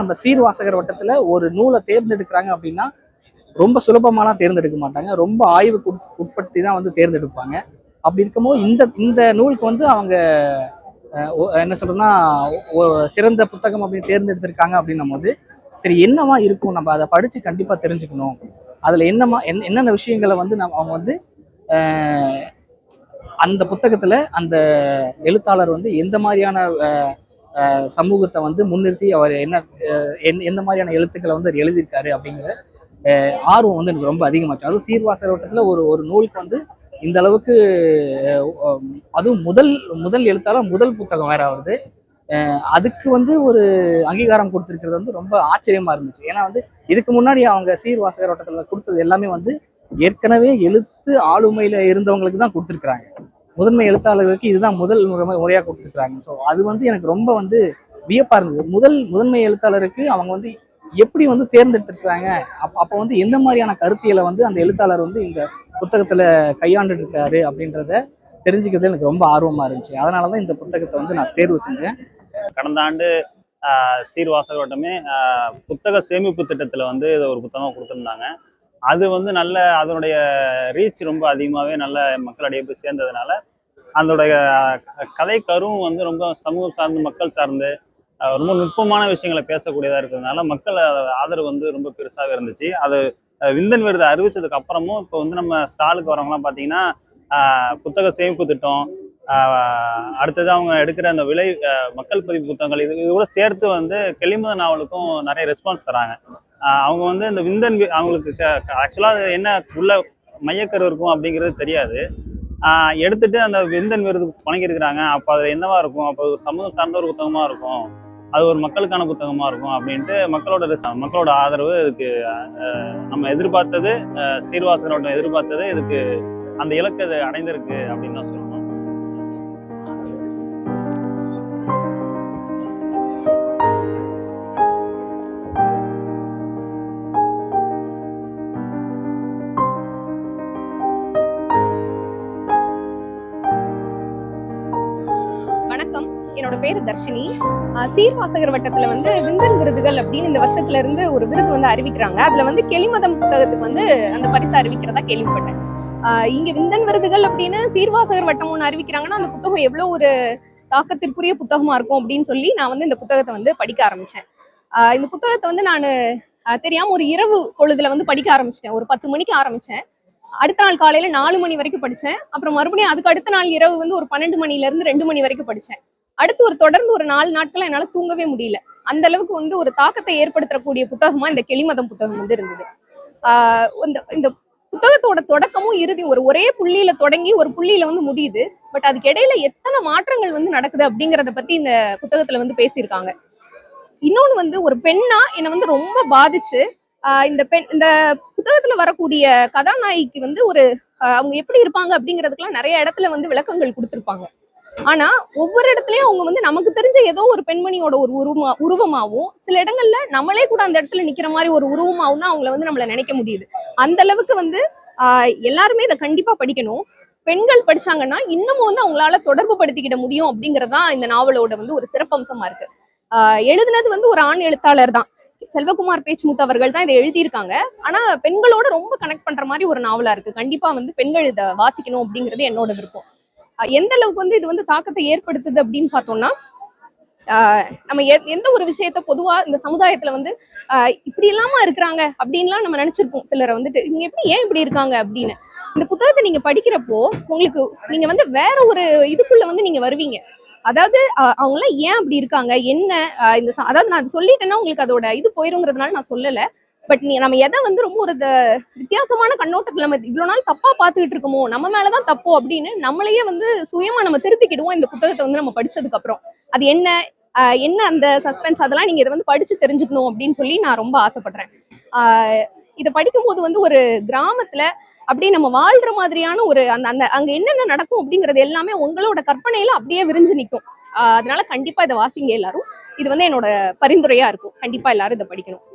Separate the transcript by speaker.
Speaker 1: நம்ம சீர்வாசகர் வட்டத்துல ஒரு நூலை தேர்ந்தெடுக்கிறாங்க அப்படின்னா ரொம்ப சுலபமாலாம் தேர்ந்தெடுக்க மாட்டாங்க. ரொம்ப ஆய்வுக்கு உட்படுத்தி தான் வந்து தேர்ந்தெடுப்பாங்க. அப்படி இருக்கும்போது இந்த இந்த நூலுக்கு வந்து அவங்க என்ன சொல்றோம்னா சிறந்த புத்தகம் அப்படின்னு தேர்ந்தெடுத்திருக்காங்க அப்படின்னும் போது சரி என்னவா இருக்கும், நம்ம அதை படிச்சு கண்டிப்பா தெரிஞ்சுக்கணும். அதுல என்னென்ன விஷயங்களை வந்து அவங்க வந்து அந்த புத்தகத்துல அந்த எழுத்தாளர் வந்து எந்த மாதிரியான சமூகத்தை வந்து முன்னிறுத்தி அவர் எந்த மாதிரியான எழுத்துக்களை வந்து அவர் எழுதியிருக்காரு அப்படிங்கிற ஆர்வம் வந்து எனக்கு ரொம்ப அதிகமாச்சு. அதுவும் சீர்வாசகர் வட்டத்துல ஒரு ஒரு நூலுக்கு வந்து இந்த அளவுக்கு அதுவும் முதல் முதல் எழுத்தாளர் முதல் புத்தகம் வேற வருது. அதுக்கு வந்து ஒரு அங்கீகாரம் கொடுத்துருக்கிறது வந்து ரொம்ப ஆச்சரியமா இருந்துச்சு. ஏன்னா வந்து இதுக்கு முன்னாடி அவங்க சீர்வாசகர் வட்டத்துல கொடுத்தது எல்லாமே வந்து ஏற்கனவே எழுத்து ஆளுமையில இருந்தவங்களுக்கு தான் கொடுத்துருக்குறாங்க. முதன்மை எழுத்தாளர்களுக்கு இதுதான் முதல் முறையா கொடுத்துருக்குறாங்க. ஸோ அது வந்து எனக்கு ரொம்ப வந்து வியப்பா இருந்தது. முதன்மை எழுத்தாளருக்கு அவங்க வந்து எப்படி வந்து தேர்ந்தெடுத்திருக்கிறாங்க, அப்போ வந்து எந்த மாதிரியான கருத்தியலை வந்து அந்த எழுத்தாளர் வந்து இந்த புத்தகத்துல கையாண்டு இருக்காரு அப்படின்றத தெரிஞ்சுக்கிறது எனக்கு ரொம்ப ஆர்வமா இருந்துச்சு. அதனாலதான் இந்த புத்தகத்தை வந்து நான் தேர்வு செஞ்சேன்.
Speaker 2: கடந்த ஆண்டு சீர்வாசகர் வட்டமே புத்தக சேமிப்பு திட்டத்துல வந்து இதை ஒரு புத்தகம் கொடுத்துருந்தாங்க. அது வந்து நல்ல அதனுடைய ரீச் ரொம்ப அதிகமாகவே நல்ல மக்களிடையே போய் சேர்ந்ததுனால அதோடைய கதை கருவும் வந்து ரொம்ப சமூகம் சார்ந்து மக்கள் சார்ந்து ரொம்ப நுட்பமான விஷயங்களை பேசக்கூடியதாக இருக்கிறதுனால மக்கள் ஆதரவு வந்து ரொம்ப பெருசாகவே இருந்துச்சு. அது விந்தன் விருது அறிவிச்சதுக்கு அப்புறமும் இப்போ வந்து நம்ம ஸ்டாலுக்கு வரவங்களாம் பார்த்தீங்கன்னா புத்தக சேமிப்பு திட்டம், அடுத்தது அவங்க எடுக்கிற அந்த விலை மக்கள் பதிவு புத்தகங்கள் இது கூட சேர்த்து வந்து கெளிமுத நாவலுக்கும் நிறைய ரெஸ்பான்ஸ் தராங்க. அவங்க வந்து இந்த விந்தன் அவங்களுக்கு ஆக்சுவலாக என்ன உள்ள மையக்கரு இருக்கும் அப்படிங்கிறது தெரியாது. எடுத்துட்டு அந்த விந்தன் விருது வழங்கியிருக்கிறாங்க. அப்போ அதில் என்னவா இருக்கும், அப்போ ஒரு சமூகம் சார்ந்த ஒரு புத்தகமா இருக்கும், அது ஒரு மக்களுக்கான புத்தகமா இருக்கும் அப்படின்ட்டு மக்களோட ஆதரவு இதுக்கு நம்ம எதிர்பார்த்தது, சீர்வாசகர் வட்டம் எதிர்பார்த்தது இதுக்கு அந்த இலக்கு அது அடைந்திருக்கு அப்படின்னு தான் சொல்லணும்.
Speaker 3: வணக்கம், என்னோட பேரு தர்ஷினி. சீர்வாசகர் வட்டத்துல வந்து விந்தன் விருதுகள் அப்படின்னு இந்த வருஷத்துல இருந்து ஒரு விருது வந்து அறிவிக்கிறாங்க. அதுல வந்து கெளிமதம் புத்தகத்துக்கு வந்து அந்த பரிசு அறிவிக்கிறதா கேள்விப்பட்டேன். இங்க விந்தன் விருதுகள் அப்படின்னு சீர்வாசகர் வட்டம் ஒன்று அறிவிக்கிறாங்கன்னா அந்த புத்தகம் எவ்வளவு ஒரு தாக்கத்திற்குரிய புத்தகமா இருக்கும் அப்படின்னு சொல்லி நான் வந்து இந்த புத்தகத்தை வந்து படிக்க ஆரம்பிச்சேன். இந்த புத்தகத்தை வந்து நான் தெரியாம ஒரு இரவு பொழுதுல வந்து படிக்க ஆரம்பிச்சிட்டேன். ஒரு 10 மணிக்கு ஆரம்பிச்சேன். அடுத்த நாள் காலையில 4 மணி வரைக்கும் படிச்சேன். அப்புறம் மறுபடியும் அதுக்கு அடுத்த நாள் இரவு வந்து ஒரு 12 மணில இருந்து 2 மணி வரைக்கும் படிச்சேன். அடுத்து தொடர்ந்து ஒரு 4 நாட்கள் என்னால தூங்கவே முடியல. அந்த அளவுக்கு வந்து ஒரு தாக்கத்தை ஏற்படுத்தக்கூடிய புத்தகமா இந்த கெளிமதம் புத்தகம் வந்து இருந்தது. இந்த புத்தகத்தோட தொடக்கமும் இறுதி ஒரே புள்ளியில தொடங்கி ஒரு புள்ளியில வந்து முடியுது. பட் அதுக்கு இடையில எத்தனை மாற்றங்கள் வந்து நடக்குது அப்படிங்கறத பத்தி இந்த புத்தகத்துல வந்து பேசியிருக்காங்க. இன்னொன்னு வந்து ஒரு பெண்ணா என்னை வந்து ரொம்ப பாதிச்சு, இந்த புத்தகத்துல வரக்கூடிய கதாநாயகிக்கு வந்து அவங்க எப்படி இருப்பாங்க அப்படிங்கிறதுக்கெல்லாம் நிறைய இடத்துல வந்து விளக்கங்கள் கொடுத்திருப்பாங்க. ஆனா ஒவ்வொரு இடத்துலயும் அவங்க வந்து நமக்கு தெரிஞ்ச ஏதோ ஒரு பெண்மணியோட ஒரு உருவமாவும், சில இடங்கள்ல நம்மளே கூட அந்த இடத்துல நிக்கிற மாதிரி ஒரு உருவமாவும் தான் அவங்கள வந்து நம்மள நினைக்க முடியுது. அந்த அளவுக்கு வந்து எல்லாருமே இதை கண்டிப்பா படிக்கணும். பெண்கள் படிச்சாங்கன்னா இன்னமும் வந்து அவங்களால தொடர்பு படுத்திக்கிட முடியும் அப்படிங்கறதான் இந்த நாவலோட வந்து ஒரு சிறப்பம்சமா இருக்கு. எழுதுனது வந்து ஒரு ஆண் எழுத்தாளர் தான், செல்வகுமார் பேச்சுமுத்து அவர்கள் தான் இதை எழுதியிருக்காங்க. ஆனா பெண்களோட ரொம்ப கனெக்ட் பண்ற மாதிரி ஒரு நாவலா இருக்கு. கண்டிப்பா வந்து பெண்கள் இதை வாசிக்கணும் அப்படிங்கிறது என்னோட விருப்பம். எந்த அளவுக்கு வந்து இது வந்து தாக்கத்தை ஏற்படுத்துது அப்படின்னு பார்த்தோம்னா, நம்ம எந்த ஒரு விஷயத்த பொதுவா இந்த சமுதாயத்துல வந்து இப்படி இல்லாம இருக்கிறாங்க அப்படின்லாம் நம்ம நினைச்சிருப்போம். சிலரை வந்துட்டு இவங்க எப்படி ஏன் இப்படி இருக்காங்க அப்படின்னு. இந்த புத்தகத்தை நீங்க படிக்கிறப்போ உங்களுக்கு நீங்க வந்து வேற ஒரு இதுக்குள்ள வந்து நீங்க வருவீங்க. அதாவது அவங்களாம் ஏன் அப்படி இருக்காங்க, என்ன அதாவது நான் சொல்லிட்டேன்னா உங்களுக்கு அதோட இது போயிருங்கிறதுனால நான் சொல்லல. பட் நம்ம எதை வந்து ரொம்ப ஒரு வித்தியாசமான கண்ணோட்டத்துல நம்ம இவ்வளவு நாள் தப்பா பாத்துக்கிட்டு இருக்கோமோ, நம்ம மேலதான் தப்போ அப்படின்னு நம்மளையே வந்து சுயமா நம்ம திருத்திக்கிடுவோம் இந்த புத்தகத்தை வந்து நம்ம படிச்சதுக்கு அப்புறம். அது என்ன அந்த சஸ்பென்ஸ் அதெல்லாம் நீங்க இதை வந்து படிச்சு தெரிஞ்சுக்கணும் அப்படின்னு சொல்லி நான் ரொம்ப ஆசைப்படுறேன். இதை படிக்கும்போது வந்து ஒரு கிராமத்துல அப்படியே நம்ம வாழ்ற மாதிரியான ஒரு அங்க என்னென்ன நடக்கும் அப்படிங்கிறது எல்லாமே உங்களோட கற்பனையில அப்படியே விரிஞ்சு நிற்கும். அதனால கண்டிப்பா இதை வாசிங்க எல்லாரும். இது வந்து என்னோட பரிந்துரையா இருக்கும். கண்டிப்பா எல்லாரும் இதை படிக்கணும்.